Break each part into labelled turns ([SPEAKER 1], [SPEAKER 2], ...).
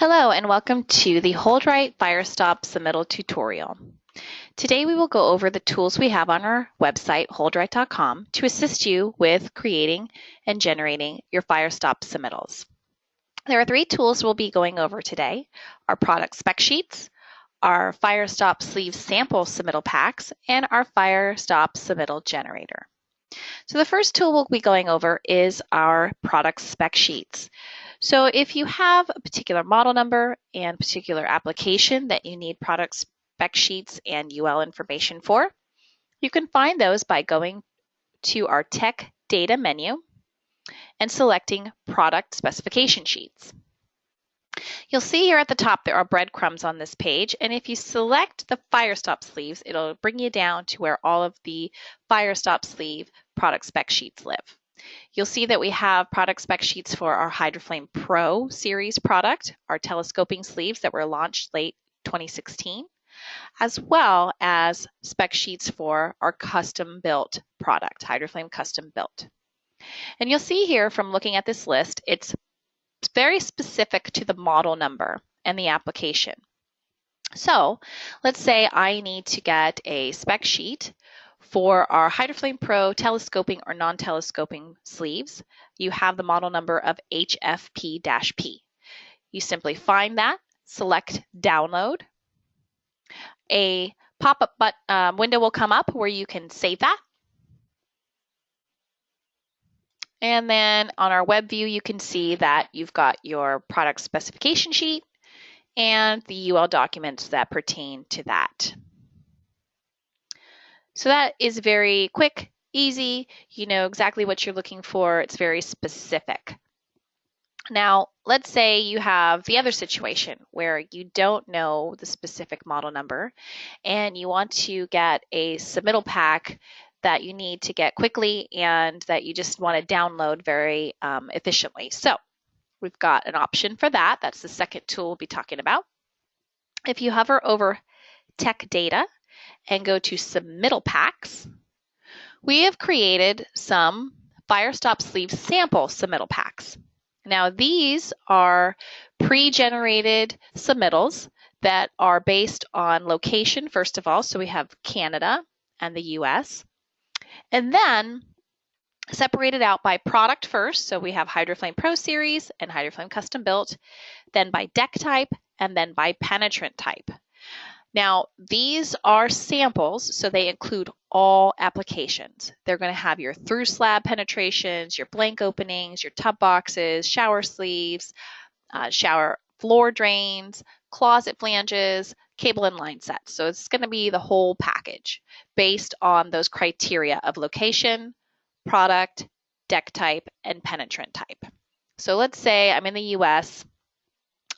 [SPEAKER 1] Hello and welcome to the HoldRite Firestop Submittal tutorial. Today we will go over the tools we have on our website, HoldRite.com, to assist you with creating and generating your Firestop submittals. There are three tools we'll be going over today: our product spec sheets, our Firestop sleeve sample submittal packs, and our Firestop submittal generator. So the first tool we'll be going over is our product spec sheets. So if you have a particular model number and particular application that you need product spec sheets and UL information for, you can find those by going to our Tech Data menu and selecting Product Specification Sheets. You'll see here at the top there are breadcrumbs on this page, and if you select the Firestop sleeves, it'll bring you down to where all of the Firestop sleeve product spec sheets live. You'll see that we have product spec sheets for our HydroFlame Pro series product, our telescoping sleeves that were launched late 2016, as well as spec sheets for our custom built product, HydroFlame Custom Built. And you'll see here from looking at this list, it's very specific to the model number and the application. So let's say I need to get a spec sheet for our HydroFlame Pro telescoping or non-telescoping sleeves. You have the model number of HFP-P. You simply find that, select download. A pop-up window will come up where you can save that. And then on our web view, you can see that you've got your product specification sheet and the UL documents that pertain to that. So that is very quick, easy. You know exactly what you're looking for. It's very specific. Now, let's say you have the other situation where you don't know the specific model number and you want to get a submittal pack that you need to get quickly and that you just want to download very efficiently. So we've got an option for that. That's the second tool we'll be talking about. If you hover over Tech Data and go to Submittal Packs, we have created some Firestop Sleeve sample submittal packs. Now these are pre-generated submittals that are based on location, first of all. So we have Canada and the US. And then separated out by product first. So we have HydroFlame Pro Series and HydroFlame Custom Built, then by deck type, and then by penetrant type. Now, these are samples, so they include all applications. They're going to have your through slab penetrations, your blank openings, your tub boxes, shower sleeves, shower floor drains, closet flanges, cable and line sets. So it's going to be the whole package based on those criteria of location, product, deck type, and penetrant type. So let's say I'm in the US.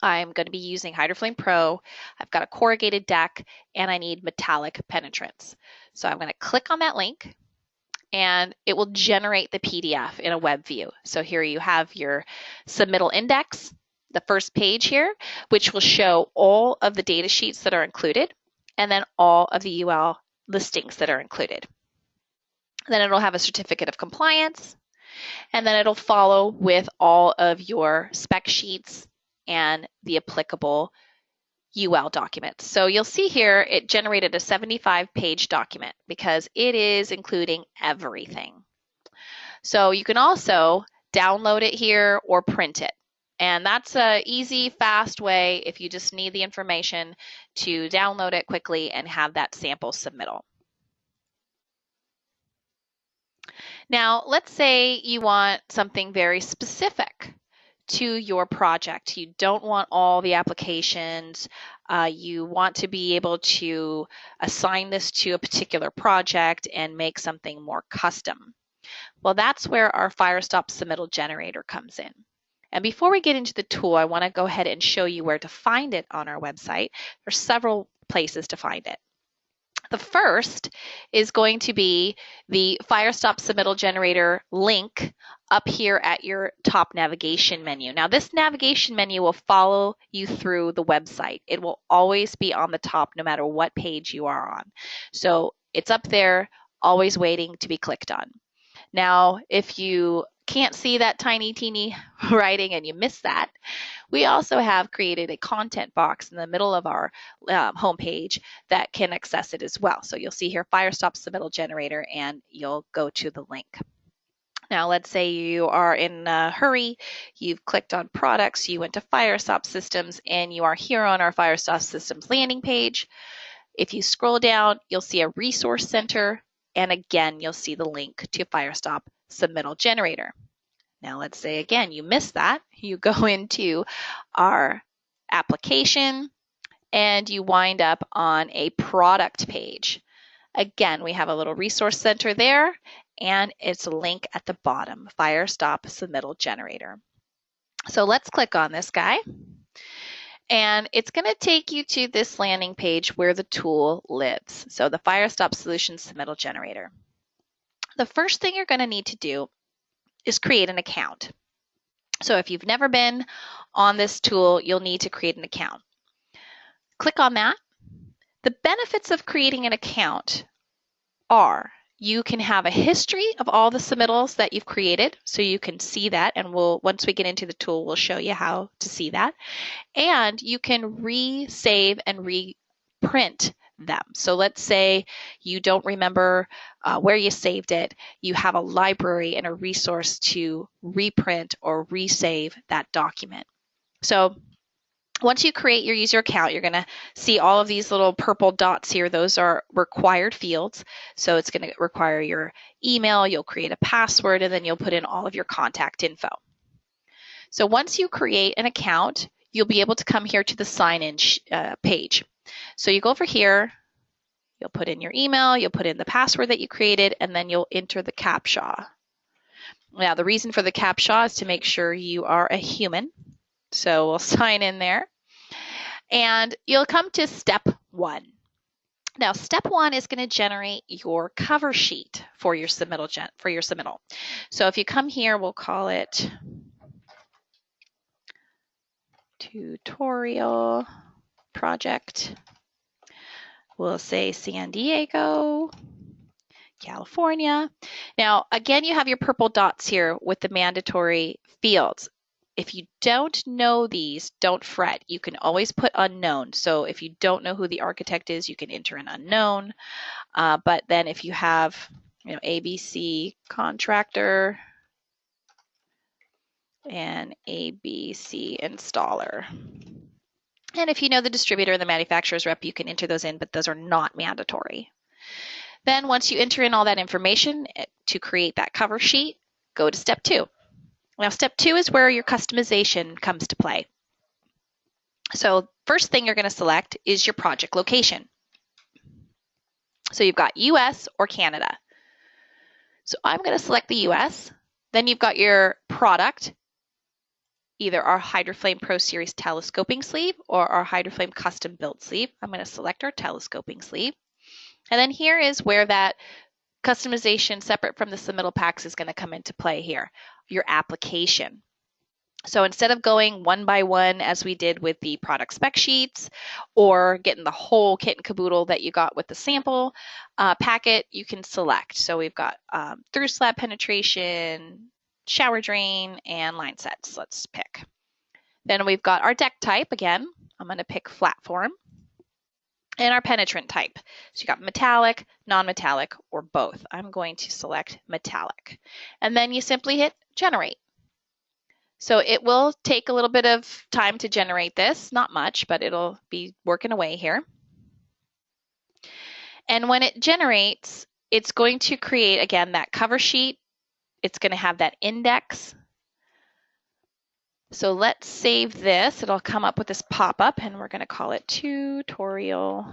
[SPEAKER 1] I'm going to be using HydroFlame Pro. I've got a corrugated deck and I need metallic penetrants. So I'm going to click on that link and it will generate the PDF in a web view. So here you have your submittal index, the first page here, which will show all of the data sheets that are included and then all of the UL listings that are included. Then it'll have a certificate of compliance, and then it'll follow with all of your spec sheets and the applicable UL documents. So you'll see here it generated a 75-page document because it is including everything. So you can also download it here or print it. And that's an easy, fast way if you just need the information to download it quickly and have that sample submittal. Now, let's say you want something very specific to your project. You don't want all the applications. You want to be able to assign this to a particular project and make something more custom. Well, that's where our Firestop Submittal Generator comes in. And before we get into the tool, I want to go ahead and show you where to find it on our website. There's several places to find it. The first is going to be the Firestop Submittal Generator link up here at your top navigation menu. Now this navigation menu will follow you through the website. It will always be on the top no matter what page you are on. So it's up there, always waiting to be clicked on. Now if you can't see that tiny teeny writing and you miss that, we also have created a content box in the middle of our homepage that can access it as well. So you'll see here Firestop Submittal Generator, and you'll go to the link. Now, let's say you are in a hurry, you've clicked on products, you went to Firestop Systems, and you are here on our Firestop Systems landing page. If you scroll down, you'll see a resource center, and again, you'll see the link to Firestop Submittal Generator. Now, let's say again, you missed that. You go into our application, and you wind up on a product page. Again, we have a little resource center there, and it's a link at the bottom, Firestop Submittal Generator. So let's click on this guy, and it's going to take you to this landing page where the tool lives. So the Firestop Solutions Submittal Generator. The first thing you're going to need to do is create an account. So if you've never been on this tool, you'll need to create an account. Click on that. The benefits of creating an account are you can have a history of all the submittals that you've created, so you can see that, and once we get into the tool, we'll show you how to see that. And you can re-save and reprint them. So let's say you don't remember where you saved it. You have a library and a resource to reprint or resave that document. So once you create your user account, you're going to see all of these little purple dots here. Those are required fields. So it's going to require your email, you'll create a password, and then you'll put in all of your contact info. So once you create an account, you'll be able to come here to the sign-in page. So you go over here, you'll put in your email, you'll put in the password that you created, and then you'll enter the CAPTCHA. Now, the reason for the CAPTCHA is to make sure you are a human. So we'll sign in there, and you'll come to step 1. Now, step 1 is going to generate your cover sheet for your submittal. So if you come here, we'll call it tutorial project. We'll say San Diego, California. Now, again, you have your purple dots here with the mandatory fields. If you don't know these, don't fret. You can always put unknown. So if you don't know who the architect is, you can enter an unknown. But then if you have, ABC contractor and ABC installer. And if you know the distributor and the manufacturer's rep, you can enter those in, but those are not mandatory. Then once you enter in all that information to create that cover sheet, go to step 2. Now, step 2 is where your customization comes to play. So first thing you're going to select is your project location. So you've got US or Canada. So I'm going to select the US. Then you've got your product, either our HydroFlame Pro Series telescoping sleeve or our HydroFlame custom built sleeve. I'm going to select our telescoping sleeve. And then here is where that customization separate from the submittal packs is going to come into play here, your application. So instead of going one by one as we did with the product spec sheets or getting the whole kit and caboodle that you got with the sample packet, you can select. So we've got through slab penetration, shower drain, and line sets. Let's pick. Then we've got our deck type. Again, I'm going to pick flat form. And our penetrant type. So you got metallic, non-metallic, or both. I'm going to select metallic. And then you simply hit generate. So it will take a little bit of time to generate this, not much, but it'll be working away here. And when it generates, it's going to create, again, that cover sheet. It's going to have that index. So let's save this. It'll come up with this pop-up, and we're going to call it tutorial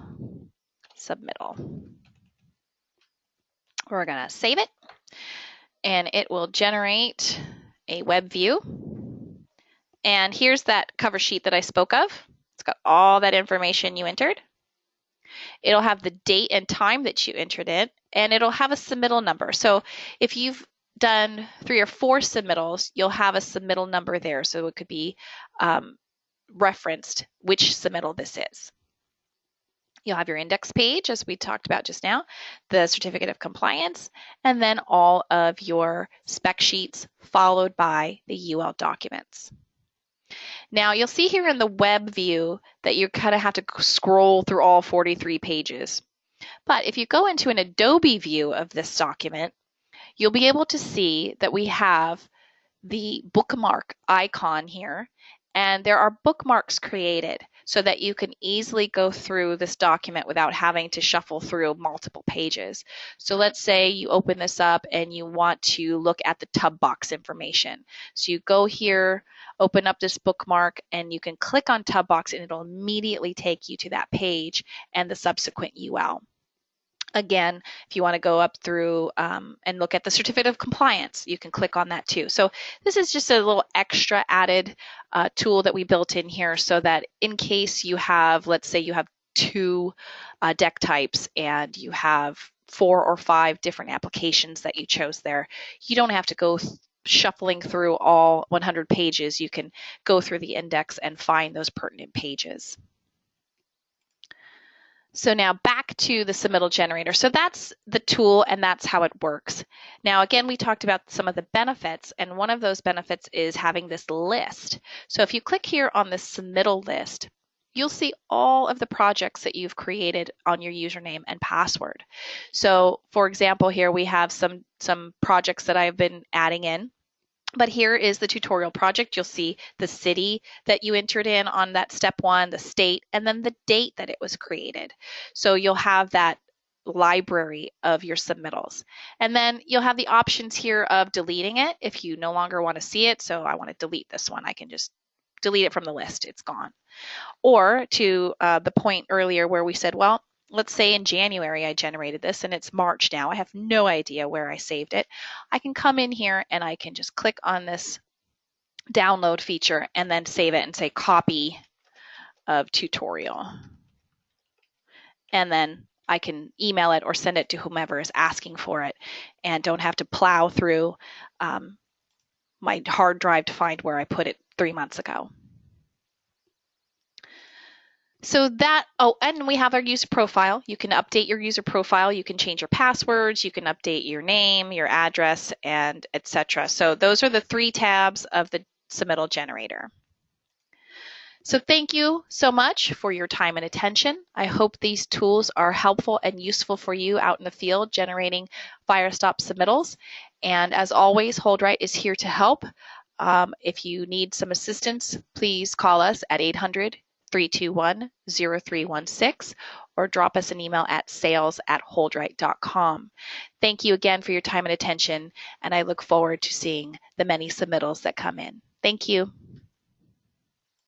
[SPEAKER 1] submittal. We're going to save it, and it will generate a web view. And here's that cover sheet that I spoke of. It's got all that information you entered. It'll have the date and time that you entered it, and it'll have a submittal number. So if you've done 3 or 4 submittals, you'll have a submittal number there. So it could be referenced which submittal this is. You'll have your index page, as we talked about just now, the certificate of compliance, and then all of your spec sheets followed by the UL documents. Now you'll see here in the web view that you kind of have to scroll through all 43 pages. But if you go into an Adobe view of this document, you'll be able to see that we have the bookmark icon here, and there are bookmarks created so that you can easily go through this document without having to shuffle through multiple pages. So let's say you open this up and you want to look at the tub box information. So you go here, open up this bookmark, and you can click on tub box and it'll immediately take you to that page and the subsequent UL. Again, if you want to go up through and look at the certificate of compliance, you can click on that too. So this is just a little extra added tool that we built in here so that in case you have, let's say you have 2 deck types and you have 4 or 5 different applications that you chose there, you don't have to go shuffling through all 100 pages. You can go through the index and find those pertinent pages. So now back to the submittal generator. So that's the tool and that's how it works. Now again, we talked about some of the benefits, and one of those benefits is having this list. So if you click here on the submittal list, you'll see all of the projects that you've created on your username and password. So for example, here we have some projects that I've been adding in. But here is the tutorial project. You'll see the city that you entered in on that step 1, the state, and then the date that it was created. So you'll have that library of your submittals. And then you'll have the options here of deleting it if you no longer want to see it. So I want to delete this one. I can just delete it from the list. It's gone. Or to the point earlier where we said, well, let's say in January I generated this and it's March now. I have no idea where I saved it. I can come in here and I can just click on this download feature and then save it and say copy of tutorial. And then I can email it or send it to whomever is asking for it and don't have to plow through my hard drive to find where I put it 3 months ago. So that, oh, and we have our user profile. You can update your user profile. You can change your passwords. You can update your name, your address, and etc. So those are the 3 tabs of the submittal generator. So thank you so much for your time and attention. I hope these tools are helpful and useful for you out in the field generating Firestop submittals. And as always, HoldRite is here to help. If you need some assistance, please call us at 800-321-0316 or drop us an email at sales@holdrite.com. Thank you again for your time and attention, and I look forward to seeing the many submittals that come in. Thank you.